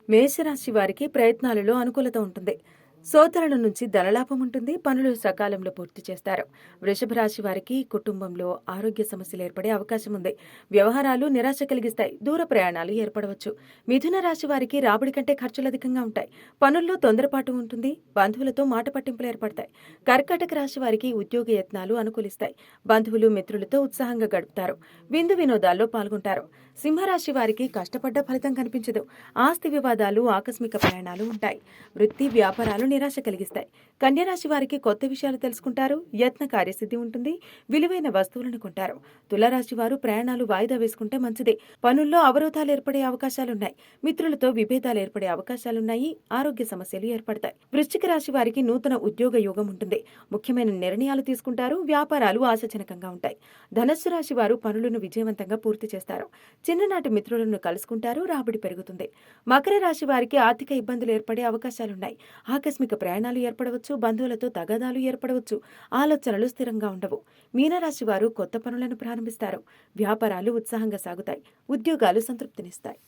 మేషరాశి వారికి ప్రయత్నాలలో అనుకూలత ఉంటుంది. సోదరుల నుంచి ధనలాభం ఉంటుంది. పనులు సకాలంలో పూర్తి చేస్తారు. వృషభ రాశి వారికి కుటుంబంలో ఆరోగ్య సమస్యలు ఏర్పడే అవకాశం ఉంది. వ్యవహారాలు నిరాశ కలిగిస్తాయి. దూర ప్రయాణాలు ఏర్పడవచ్చు. మిథున రాశి వారికి రాబడి కంటే ఖర్చులు అధికంగా ఉంటాయి. పనుల్లో తొందరపాటు ఉంటుంది. బంధువులతో మాట పట్టింపులు ఏర్పడతాయి. కర్కాటక రాశి వారికి ఉద్యోగ యత్నాలు అనుకూలిస్తాయి. బంధువులు మిత్రులతో ఉత్సాహంగా గడుపుతారు. విందు వినోదాల్లో పాల్గొంటారు. సింహరాశి వారికి కష్టపడ్డ ఫలితం కనిపించదు. ఆస్తి వివాదాలు, ఆకస్మిక ప్రయాణాలు ఉంటాయి. వృత్తి వ్యాపారాలు నిరాశ కలిగిస్తాయి. కన్యరాశి వారికి కొత్త విషయాలు తెలుసుకుంటారు. యత్న కార్యసిద్ధి ఉంటుంది. విలువైన వస్తువులను కొంటారు. తులారాశి వారు ప్రయాణాలు వాయిదా వేసుకుంటే మంచిదే. పనుల్లో అవరోధాలు ఏర్పడే అవకాశాలున్నాయి. మిత్రులతో విభేదాలు ఏర్పడే అవకాశాలున్నాయి. ఆరోగ్య సమస్యలు ఏర్పడతాయి. వృశ్చిక రాశి వారికి నూతన ఉద్యోగ యోగం ఉంటుంది. ముఖ్యమైన నిర్ణయాలు తీసుకుంటారు. వ్యాపారాలు ఆశాజనకంగా ఉంటాయి. ధనస్సు రాశి వారు పనులను విజయవంతంగా పూర్తి చేస్తారు. చిన్ననాటి మిత్రులను కలుసుకుంటారు. రాబడి పెరుగుతుంది. మకర రాశి వారికి ఆర్థిక ఇబ్బందులు ఏర్పడే అవకాశాలున్నాయి. ఆకస్మిక ప్రయాణాలు ఏర్పడవచ్చు. బంధువులతో తగాదాలు ఏర్పడవచ్చు. ఆలోచనలు స్థిరంగా ఉండవు. మీనరాశి వారు కొత్త పనులను ప్రారంభిస్తారు. వ్యాపారాలు ఉత్సాహంగా సాగుతాయి. ఉద్యోగాలు సంతృప్తినిస్తాయి.